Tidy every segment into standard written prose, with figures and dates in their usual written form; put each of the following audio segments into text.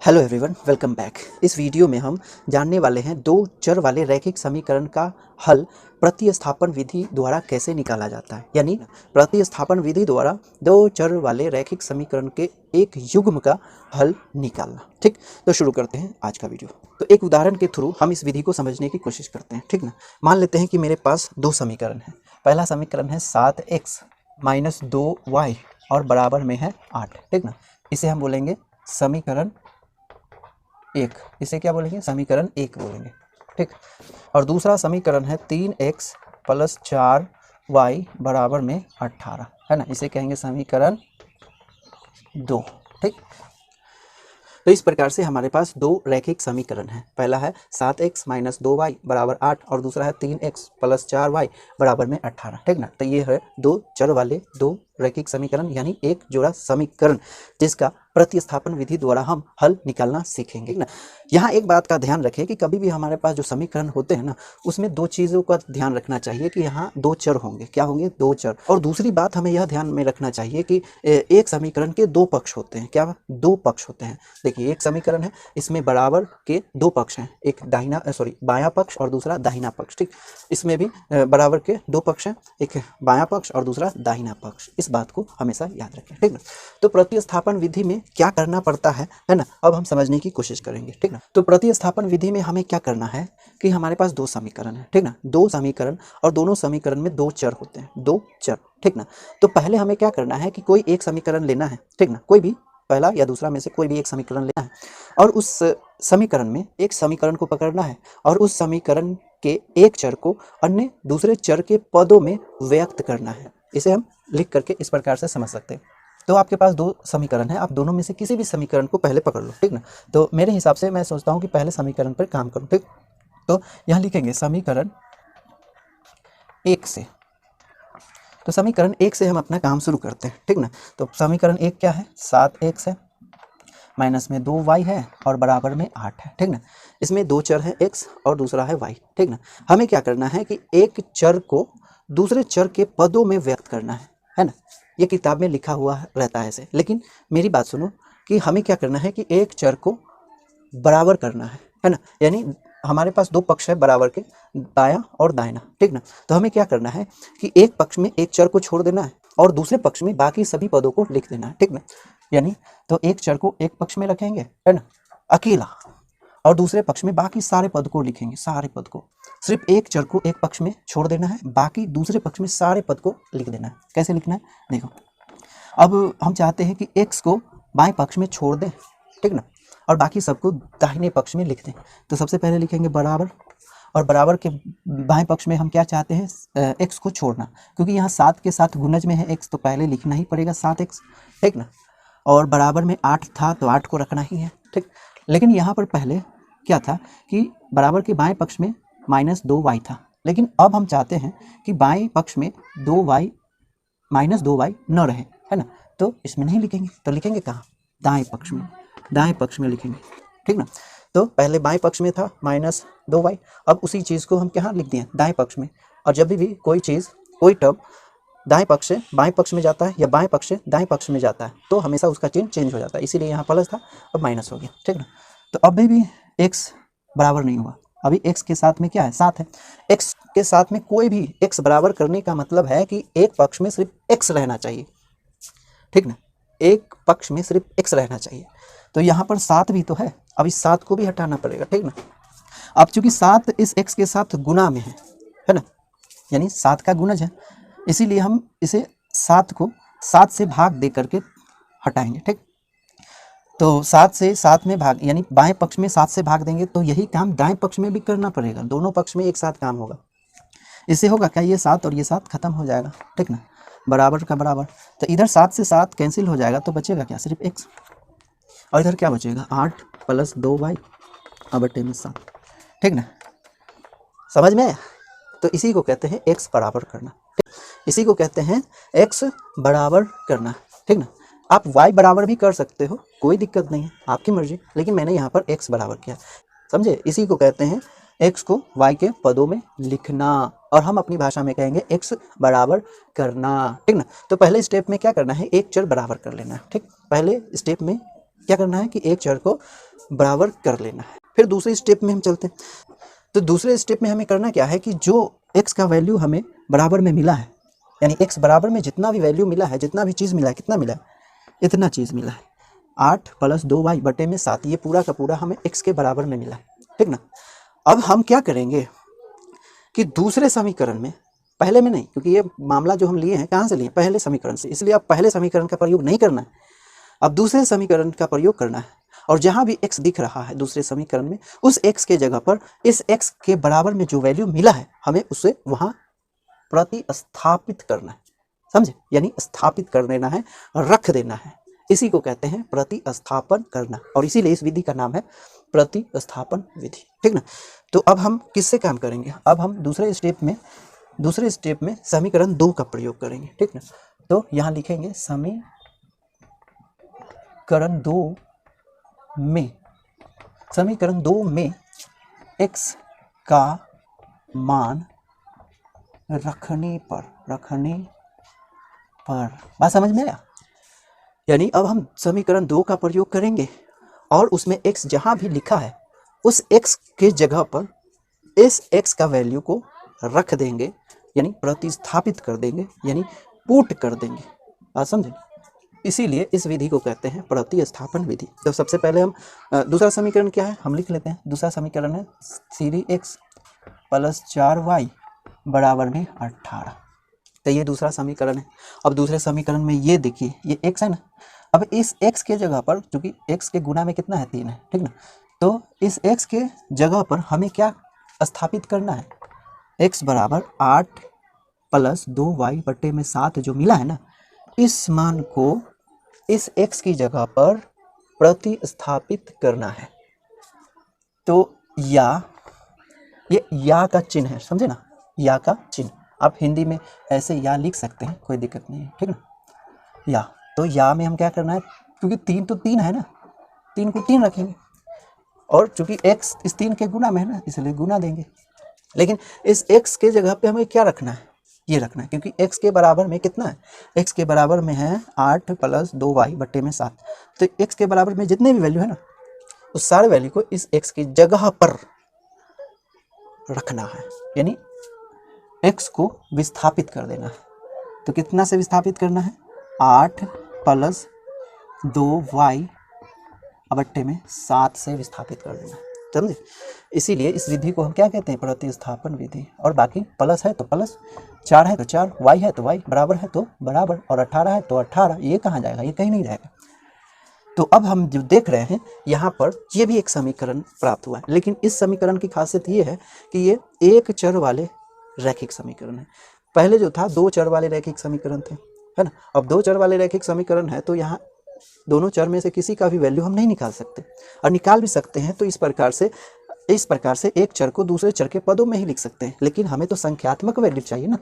Hello everyone, welcome back. इस video में हम जानने वाले हैं दो चर वाले रैखिक समीकरण का हल प्रतिस्थापन विधि द्वारा कैसे निकाला जाता है। यानी प्रतिस्थापन विधि द्वारा दो चर वाले रैखिक समीकरण के एक युग्म का हल निकालना। ठीक, तो शुरू करते हैं आज का वीडियो। तो एक उदाहरण के थ्रू हम इस विधि को समझने की कोशिश करते हैं। ठीक ना, मान लेते हैं कि मेरे पास दो समीकरण हैं। पहला समीकरण है 7x - 2y और बराबर में है 8। ठीक ना, इसे हम बोलेंगे समीकरण एक। इसे क्या बोलेंगे? समीकरण एक बोलेंगे। ठीक, और दूसरा समीकरण है 3x + 4y बराबर में 18, है ना, इसे कहेंगे समीकरण 2। ठीक, तो इस प्रकार से हमारे पास दो रैखिक समीकरण हैं। पहला है 7x - 2y बराबर 8 और दूसरा है 3x + 4y बराबर में 18। ठीक ना, तो ये है दो चर वाले दो रैखिक समीकरण, यानी एक जोड़ा समीकरण जिसका प्रतिस्थापन विधि द्वारा हम हल निकालना सीखेंगे ना। यहाँ एक बात का ध्यान रखें कि कभी भी हमारे पास जो समीकरण होते हैं ना, उसमें दो चीज़ों का ध्यान रखना चाहिए कि यहाँ दो चर होंगे। क्या होंगे? दो चर। और दूसरी बात हमें यह ध्यान में रखना चाहिए कि एक समीकरण के दो पक्ष होते हैं। क्या? दो पक्ष होते हैं। देखिए, एक समीकरण है, इसमें बराबर के दो पक्ष हैं, एक बायां पक्ष और दूसरा दाहिना पक्ष। ठीक, इसमें भी बराबर के दो पक्ष हैं, एक बायां पक्ष और दूसरा दाहिना पक्ष। इस बात को हमेशा याद रखें। ठीक ना, तो प्रतिस्थापन विधि में क्या करना पड़ता है ना, अब हम समझने की कोशिश करेंगे। ठीक ना, तो प्रतिस्थापन विधि में हमें क्या करना है कि हमारे पास दो समीकरण है। ठीक ना, दो समीकरण और दोनों समीकरण में दो चर होते हैं, दो चर। ठीक ना, तो पहले हमें क्या करना है कि कोई एक समीकरण लेना है। ठीक ना, कोई भी पहला या दूसरा में से कोई भी एक समीकरण लेना है और उस समीकरण में एक समीकरण को पकड़ना है और उस समीकरण के एक चर को अन्य दूसरे चर के पदों में व्यक्त करना है। इसे हम लिख करके इस प्रकार से समझ सकते हैं। तो आपके पास दो समीकरण है, आप दोनों में से किसी भी समीकरण को पहले पकड़ लो। ठीक ना, तो मेरे हिसाब से मैं सोचता हूँ कि पहले समीकरण पर काम करूँ। ठीक, तो यहाँ लिखेंगे समीकरण एक से। तो समीकरण एक से हम अपना काम शुरू करते हैं। ठीक ना, तो समीकरण एक क्या है? 7x है, माइनस में 2y है और बराबर में 8 है। ठीक ना, इसमें दो चर है, x और दूसरा है y। ठीक ना, हमें क्या करना है कि एक चर को दूसरे चर के पदों में व्यक्त करना है ना। ये किताब में लिखा हुआ रहता है ऐसे, लेकिन मेरी बात सुनो कि हमें क्या करना है कि एक चर को बराबर करना है ना। यानी हमारे पास दो पक्ष है बराबर के, दायां और दाहिना। ठीक ना, तो हमें क्या करना है कि एक पक्ष में एक चर को छोड़ देना है और दूसरे पक्ष में बाकी सभी पदों को लिख देना है। ठीक ना, यानी तो एक चर को एक पक्ष में रखेंगे, है ना, अकेला, और दूसरे पक्ष में बाकी सारे पद को लिखेंगे, सारे पद को। सिर्फ एक चर को एक पक्ष में छोड़ देना है, बाकी दूसरे पक्ष में सारे पद को लिख देना है। कैसे लिखना है देखो, अब हम चाहते हैं कि x को बाएं पक्ष में छोड़ दें। ठीक ना, और बाकी सबको दाहिने पक्ष में लिख दें। तो सबसे पहले लिखेंगे बराबर, और बराबर के बाएं पक्ष में हम क्या चाहते हैं? x को छोड़ना, क्योंकि यहाँ 7 के साथ गुणज में है x, तो पहले लिखना ही पड़ेगा 7x। ठीक ना, और बराबर में 8 था तो 8 को रखना ही है। ठीक, लेकिन यहाँ पर पहले क्या था कि बराबर के बाएं पक्ष में -2y था, लेकिन अब हम चाहते हैं कि बाएं पक्ष में 2y -2y न रहे, है ना, तो इसमें नहीं लिखेंगे, तो लिखेंगे कहाँ? दाएं पक्ष में, दाएं पक्ष में लिखेंगे। ठीक ना, तो पहले बाएं पक्ष में था -2y, अब उसी चीज़ को हम कहाँ लिख दिए? दाएं पक्ष में। और जब भी कोई चीज़, कोई टर्म दाएं पक्ष से बाएं पक्ष में जाता है या बाएं पक्ष से दाएं पक्ष में जाता है तो हमेशा उसका चिन्ह चेंज हो जाता है, इसीलिए यहाँ प्लस था अब माइनस हो गया। ठीक ना, तो अभी भी x बराबर नहीं हुआ, अभी x के साथ में क्या है? 7 है। x के साथ में कोई भी x बराबर करने का मतलब है कि एक पक्ष में सिर्फ x रहना चाहिए। ठीक ना, एक पक्ष में सिर्फ x रहना चाहिए। तो यहाँ पर 7 भी तो है, अब इस 7 को भी हटाना पड़ेगा। ठीक ना, अब चूंकि 7 इस x के साथ गुना में है ना, यानी 7 का गुणज है, इसीलिए हम इसे 7 को 7 से भाग दे करके हटाएंगे। ठीक, तो 7 से 7 में भाग, यानी बाएं पक्ष में 7 से भाग देंगे तो यही काम दाएं पक्ष में भी करना पड़ेगा, दोनों पक्ष में एक साथ काम होगा। इससे होगा क्या? ये 7 और ये 7 खत्म हो जाएगा। ठीक ना, बराबर का बराबर, तो इधर 7 से 7 कैंसिल हो जाएगा, तो बचेगा क्या? सिर्फ x, और इधर क्या बचेगा? 8 + 2y और बटे में 7। ठीक ना, समझ में आया? तो इसी को कहते हैं x बराबर करना, इसी को कहते हैं x बराबर करना। ठीक ना, आप y बराबर भी कर सकते हो, कोई दिक्कत नहीं है, आपकी मर्जी, लेकिन मैंने यहाँ पर x बराबर किया, समझे? इसी को कहते हैं x को y के पदों में लिखना, और हम अपनी भाषा में कहेंगे x बराबर करना। ठीक ना, तो पहले स्टेप में क्या करना है? एक चर बराबर कर लेना है। ठीक, पहले स्टेप में क्या करना है कि एक चर को बराबर कर लेना है। फिर दूसरे स्टेप में हम चलते हैं। तो दूसरे स्टेप में हमें करना क्या है कि जो x का वैल्यू हमें बराबर में मिला है, यानी x बराबर में जितना भी वैल्यू मिला है, जितना भी चीज़ मिला है, कितना मिला है, इतना चीज़ मिला है 8 + 2y बटे में 7, ये पूरा का पूरा हमें x के बराबर में मिला है, ठीक ना। अब हम क्या करेंगे कि दूसरे समीकरण में, पहले में नहीं, क्योंकि ये मामला जो हम लिए हैं कहाँ से लिए, पहले समीकरण से, इसलिए अब पहले समीकरण का प्रयोग नहीं करना है, अब दूसरे समीकरण का प्रयोग करना है। और जहाँ भी x दिख रहा है दूसरे समीकरण में, उस x के जगह पर इस x के बराबर में जो वैल्यू मिला है हमें उसे वहाँ प्रतिस्थापित करना है, समझे, यानी स्थापित कर देना है, रख देना है। इसी को कहते हैं प्रतिस्थापन करना, और इसीलिए इस विधि का नाम है प्रतिस्थापन विधि, ठीक ना। तो अब हम किससे काम करेंगे, अब हम दूसरे स्टेप में समीकरण 2 का प्रयोग करेंगे, ठीक ना। तो यहाँ लिखेंगे समीकरण 2 में x का मान रखने पर बात समझ में आया। यानी अब हम समीकरण 2 का प्रयोग करेंगे और उसमें x जहां भी लिखा है उस x के जगह पर इस x का वैल्यू को रख देंगे, यानी प्रतिस्थापित कर देंगे, यानी पुट कर देंगे, बात समझे। इसीलिए इस विधि को कहते हैं प्रतिस्थापन विधि। तो सबसे पहले हम दूसरा समीकरण क्या है हम लिख लेते हैं। दूसरा समीकरण है 3x + 4y बराबर में 18। तो ये दूसरा समीकरण है। अब दूसरे समीकरण में ये देखिए, ये x है ना, अब इस x के जगह पर, चूंकि x के गुना में कितना है 3 है, ठीक ना, तो इस x के जगह पर हमें क्या स्थापित करना है, x बराबर 8 + 2y बटे में 7 जो मिला है ना, इस मान को इस x की जगह पर प्रतिस्थापित करना है। तो ये या का चिन्ह है, समझे ना, या का चिन्ह। आप हिंदी में ऐसे या लिख सकते हैं, कोई दिक्कत नहीं है, ठीक ना। या, तो या में हम क्या करना है, क्योंकि 3 तो 3 है ना, 3 को 3 रखेंगे, और चूंकि x इस 3 के गुना में है ना, इसलिए गुना देंगे। लेकिन इस x के जगह पे हमें क्या रखना है, ये रखना है, क्योंकि x के बराबर में कितना है, x के बराबर में है 8 + 2y बटे में 7। तो x के बराबर में जितने भी वैल्यू है ना, उस सारे वैल्यू को इस x की जगह पर रखना है, यानी x को विस्थापित कर देना है। तो कितना से विस्थापित करना है, 8 + 2y बटे में 7 से विस्थापित कर देना है, समझे। इसीलिए इस विधि को हम क्या कहते हैं, प्रतिस्थापन विधि। और बाकी प्लस है तो प्लस, 4 है तो 4, y है तो y, बराबर है तो बराबर, और 18 है तो 18, ये कहाँ जाएगा, ये कहीं नहीं जाएगा। तो अब हम जो देख रहे हैं यहाँ पर, ये भी एक समीकरण प्राप्त हुआ है, लेकिन इस समीकरण की खासियत ये है कि ये एक चर वाले रैखिक समीकरण है। पहले जो था 2 चर वाले रैखिक समीकरण थे, है ना। अब 2 चर वाले रैखिक समीकरण है, तो यहाँ दोनों चर में से किसी का भी वैल्यू हम नहीं निकाल सकते, और निकाल भी सकते हैं तो इस प्रकार से एक चर को दूसरे चर के पदों में ही लिख सकते हैं। लेकिन हमें तो संख्यात्मक वैल्यू चाहिए ना,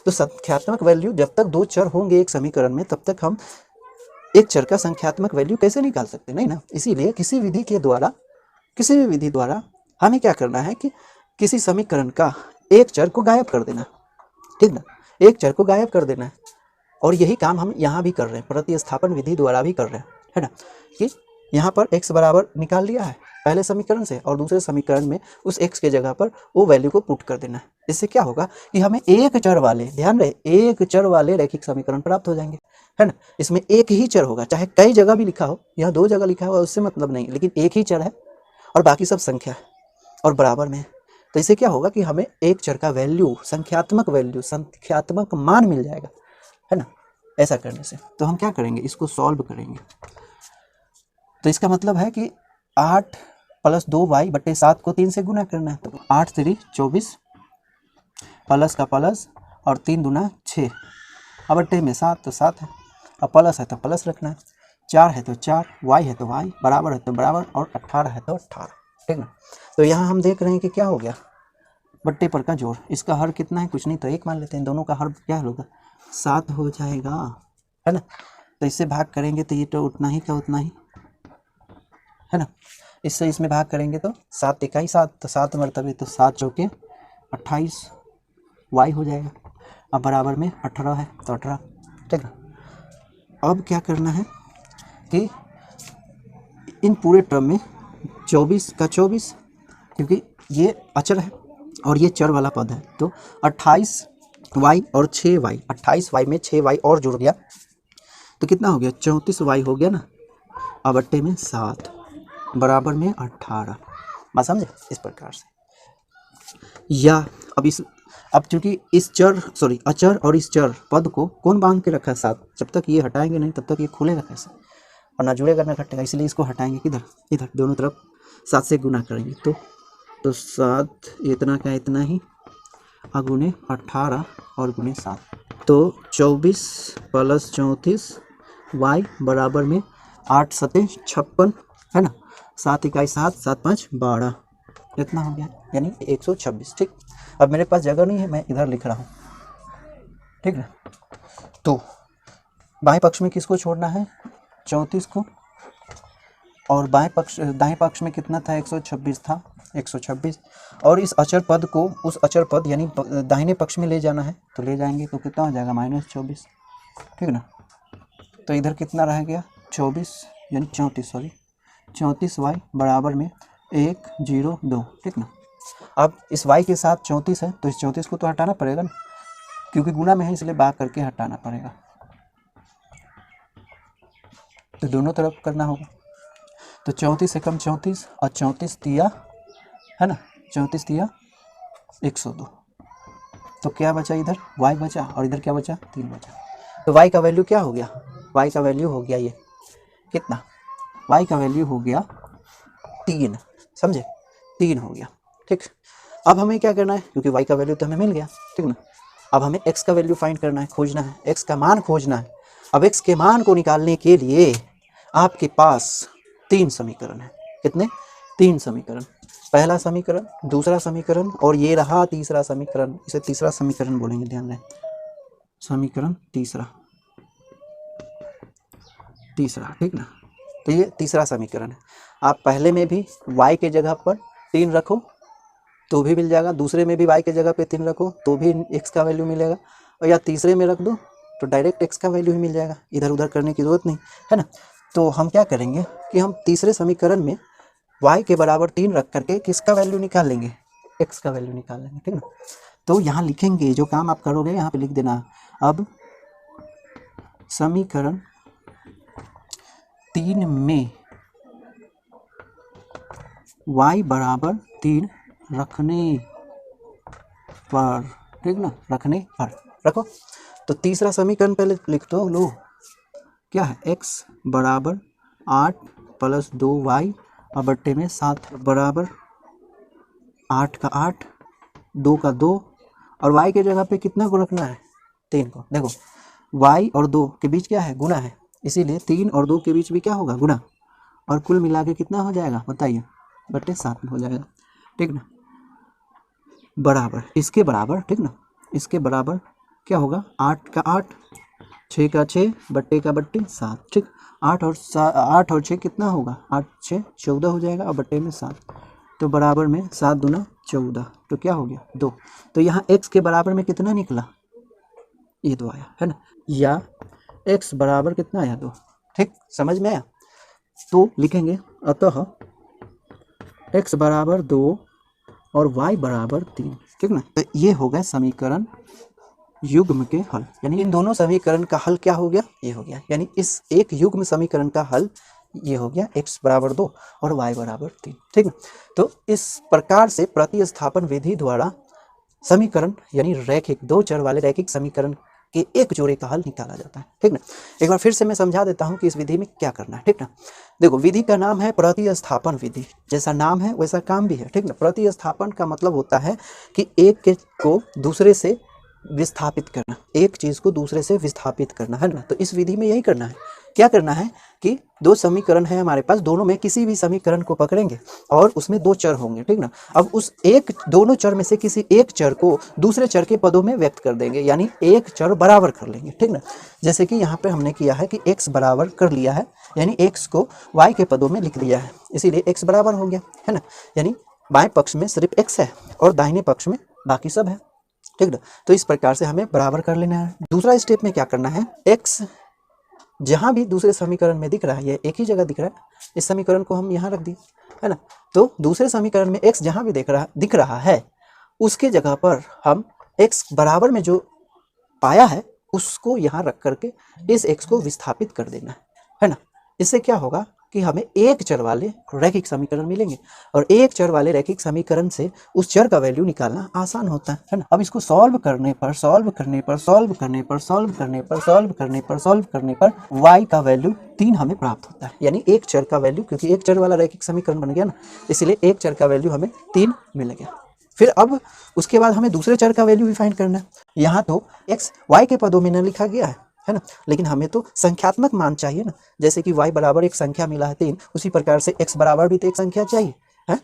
तो संख्यात्मक वैल्यू, जब तक 2 चर होंगे एक समीकरण में, तब तक हम एक चर का संख्यात्मक वैल्यू कैसे निकाल सकते, नहीं ना। इसीलिए किसी भी विधि द्वारा हमें क्या करना है कि किसी समीकरण का एक चर को गायब कर देना, ठीक ना, एक चर को गायब कर देना है। और यही काम हम यहाँ भी कर रहे हैं, प्रतिस्थापन विधि द्वारा भी कर रहे हैं, है ना, कि यहाँ पर x बराबर निकाल लिया है पहले समीकरण से, और दूसरे समीकरण में उस x के जगह पर वो वैल्यू को पुट कर देना है। इससे क्या होगा कि हमें एक चर वाले, ध्यान रहे, एक चर वाले रैखिक समीकरण प्राप्त हो जाएंगे, है ना। इसमें एक ही चर होगा, चाहे कई जगह भी लिखा हो, यहाँ 2 जगह लिखा हुआ उससे मतलब नहीं, लेकिन एक ही चर है और बाकी सब संख्या है और बराबर में है। तो इससे क्या होगा कि हमें एक चर का वैल्यू, संख्यात्मक मान मिल जाएगा, है ना। ऐसा करने से तो हम क्या करेंगे, इसको सॉल्व करेंगे। तो इसका मतलब है कि 8 + 2y बटे 7 को 3 से गुना करना है। तो 8 3 24, प्लस का प्लस और 3 दूना 6, अब बटे में 7 तो 7 है, अब प्लस है तो प्लस रखना है, 4 है तो 4, y है तो y, बराबर है तो बराबर, और 18 है तो 18, ठीक ना। तो यहाँ हम देख रहे हैं कि क्या हो गया, बट्टे पर का जोड़। इसका हर कितना है, कुछ नहीं तो 1 मान लेते हैं, दोनों का हर क्या होगा, 7 हो जाएगा, है ना। तो इससे भाग करेंगे तो ये तो उतना ही का उतना ही, है ना। इससे इसमें भाग करेंगे तो 7 इकाई 7, तो 7 मरतबे, तो 7 चौके 28 y हो जाएगा। अब बराबर में 18 है तो 18, ठीक ना। अब क्या करना है कि इन पूरे टर्म में 24 का 24, क्योंकि ये अचर है और ये चर वाला पद है, तो 28y और 6y, 28y में 6y और जुड़ गया तो कितना हो गया, 34y हो गया ना, अब अट्टे में 7 बराबर में 18। बात समझे? इस प्रकार से। या अब चूंकि इस अचर और इस चर पद को कौन बांध के रखा है, 7, जब तक ये हटाएंगे नहीं तब तक ये खुलेगा कैसे, और ना जुड़ेगा ना घटेगा, इसलिए इसको हटाएंगे किधर, इधर, दोनों तरफ 7 से गुना करेंगे तो 7 इतना का इतना ही, गुने 18 और गुने 7, तो 24 प्लस 34 y बराबर में 8 सते 56 है ना, 7 इकाई 7, 7 5 12, इतना हो गया, यानी 126। ठीक, अब मेरे पास जगह नहीं है, मैं इधर लिख रहा हूँ, ठीक है। तो बाएं पक्ष में किसको छोड़ना है, 34 को, और दाएं पक्ष में कितना था, 126 था, 126, और इस अचर पद को उस अचर पद यानी दाहिने पक्ष में ले जाना है, तो ले जाएंगे तो कितना हो जाएगा, -24, ठीक ना। तो इधर कितना रह गया, 24 यानी 34y बराबर में 102, ठीक ना। अब इस y के साथ 34 है, तो इस 34 को तो हटाना पड़ेगा ना, क्योंकि गुना में है इसलिए भाग करके हटाना पड़ेगा, तो दोनों तरफ करना होगा। तो 34 से कम 34 और 34 तिया है ना, 34 तिया 102, तो क्या बचा, इधर y बचा और इधर क्या बचा, 3 बचा। तो y का वैल्यू क्या हो गया, y का वैल्यू हो गया ये कितना, y का वैल्यू हो गया 3, समझे, 3 हो गया। ठीक, अब हमें क्या करना है, क्योंकि y का वैल्यू तो हमें मिल गया, ठीक ना। अब हमें x का वैल्यू फाइंड करना है, खोजना है, x का मान खोजना है। अब x के मान को निकालने के लिए आपके पास 3 समीकरण है, कितने, 3 समीकरण, पहला समीकरण, दूसरा समीकरण और ये रहा तीसरा समीकरण, इसे तीसरा समीकरण बोलेंगे, ध्यान रहे, समीकरण तीसरा, ठीक ना। तो ये तीसरा समीकरण है। आप पहले में भी y के जगह पर 3 रखो तो भी मिल जाएगा, दूसरे में भी y के जगह पे 3 रखो तो भी x का वैल्यू मिलेगा, और या तीसरे में रख दो तो डायरेक्ट x का वैल्यू ही मिल जाएगा, इधर उधर करने की जरूरत नहीं है ना। तो हम क्या करेंगे कि हम तीसरे समीकरण में y के बराबर 3 रख करके किसका वैल्यू निकाल लेंगे, x का वैल्यू निकाल लेंगे, ठीक ना। तो यहाँ लिखेंगे, जो काम आप करोगे यहाँ पे लिख देना, अब समीकरण 3 में y बराबर 3 रखने पर, ठीक ना, रखने पर रखो। तो तीसरा समीकरण पहले लिख दो, लो क्या है, x बराबर 8 प्लस 2y और बट्टे में 7 बराबर 8 का 8, 2 का 2, और y के जगह पे कितना को रखना है, 3 को। देखो y और 2 के बीच क्या है, गुना है, इसीलिए 3 और 2 के बीच भी क्या होगा, गुना, और कुल मिला के कितना हो जाएगा बताइए, बट्टे 7 में हो जाएगा, ठीक ना, बराबर इसके बराबर, ठीक ना, इसके बराबर क्या होगा, 8 का 8, 6 का 6, बट्टे का बट्टे 7, ठीक। 8 और 6 कितना होगा, 8 6 14 हो जाएगा, और बट्टे में 7, तो बराबर में 7 दूना 14, तो क्या हो गया 2। तो यहाँ x के बराबर में कितना निकला, ये 2 आया है ना, या x बराबर कितना आया, 2, ठीक, समझ में आया। तो लिखेंगे अतः x बराबर 2 और y बराबर 3, ठीक ना। तो ये हो गया समीकरण युग्म के हल, यानी इन दोनों समीकरण का हल क्या हो गया, ये हो गया, यानी इस एक युग्म समीकरण का हल ये हो गया, x बराबर 2 और y बराबर 3, ठीक ना। तो इस प्रकार से प्रतिस्थापन विधि द्वारा समीकरण यानी रैखिक, 2 चर वाले रैखिक समीकरण के एक जोड़े का हल निकाला जाता है, ठीक ना। एक बार फिर से मैं समझा देता हूँ कि इस विधि में क्या करना है, ठीक ना। देखो, विधि का नाम है प्रतिस्थापन विधि, जैसा नाम है वैसा काम भी है, ठीक ना। प्रतिस्थापन का मतलब होता है कि एक को दूसरे से विस्थापित करना, एक चीज को दूसरे से विस्थापित करना, है ना। तो इस विधि में यही करना है, क्या करना है कि 2 समीकरण है हमारे पास, दोनों में किसी भी समीकरण को पकड़ेंगे और उसमें 2 चर होंगे, ठीक ना। अब उस दोनों चर में से किसी एक चर को दूसरे चर के पदों में व्यक्त कर देंगे, यानी एक चर बराबर कर लेंगे, ठीक ना। जैसे कि यहाँ पे हमने किया है कि x बराबर कर लिया है, यानी x को y के पदों में लिख दिया है, इसीलिए x बराबर हो गया, है ना। यानी बाएं पक्ष में सिर्फ x है और दाहिने पक्ष में बाकी सब है, ठीक ना। तो इस प्रकार से हमें बराबर कर लेना है। दूसरा स्टेप में क्या करना है, x जहां भी दूसरे समीकरण में दिख रहा है, ये एक ही जगह दिख रहा है, इस समीकरण को हम यहाँ रख दिए, है ना। तो दूसरे समीकरण में x जहाँ भी दिख रहा है उसके जगह पर हम x बराबर में जो पाया है उसको यहाँ रख करके इस x को विस्थापित कर देना है ना। इससे क्या होगा कि हमें एक चर वाले रैखिक समीकरण मिलेंगे और एक चर वाले रैखिक समीकरण से उस चर का वैल्यू निकालना आसान होता है ना। अब इसको सॉल्व करने पर y का वैल्यू 3 हमें प्राप्त होता है, यानी एक चर का वैल्यू, क्योंकि एक चर वाला रैखिक समीकरण बन गया ना, इसलिए एक चर का वैल्यू हमें 3 मिल गया। फिर अब उसके बाद हमें दूसरे चर का वैल्यू भी फाइंड करना है। यहाँ तो x y के पदों में न लिखा गया है ना, लेकिन हमें तो संख्यात्मक मान चाहिए ना। जैसे कि y बराबर एक संख्या मिला है 3, उसी प्रकार से x बराबर भी तो एक संख्या चाहिए है।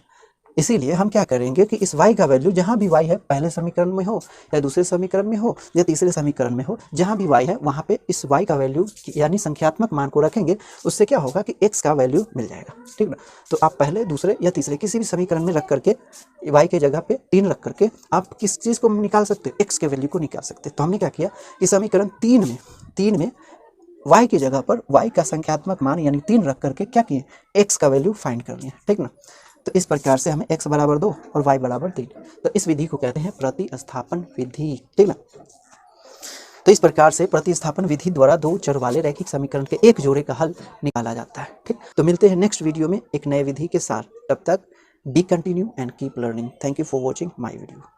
इसीलिए हम क्या करेंगे कि इस y का वैल्यू जहाँ भी y है, पहले समीकरण में हो या दूसरे समीकरण में हो या तीसरे समीकरण में हो, जहाँ भी y है वहाँ पे इस y का वैल्यू यानी संख्यात्मक मान को रखेंगे। उससे क्या होगा कि x का वैल्यू मिल जाएगा, ठीक ना। तो आप पहले दूसरे या तीसरे किसी भी समीकरण में रख करके y के जगह पे 3 रख करके आप किस चीज़ को निकाल सकते हो, x के वैल्यू को निकाल सकते हैं। तो हमने क्या किया कि समीकरण 3 में y की जगह पर y का संख्यात्मक मान यानी 3 रख करके क्या किए, x का वैल्यू फाइंड कर लिया, ठीक ना। तो इस प्रकार से हमें x बराबर 2 और y बराबर 3, तो इस विधि को कहते हैं प्रतिस्थापन विधि, ठीक ना। तो इस प्रकार से प्रतिस्थापन विधि द्वारा दो चर वाले रैखिक समीकरण के एक जोड़े का हल निकाला जाता है, ठीक। तो मिलते हैं नेक्स्ट वीडियो में एक नए विधि के साथ, तब तक B continue and keep learning. Thank you for watching my video.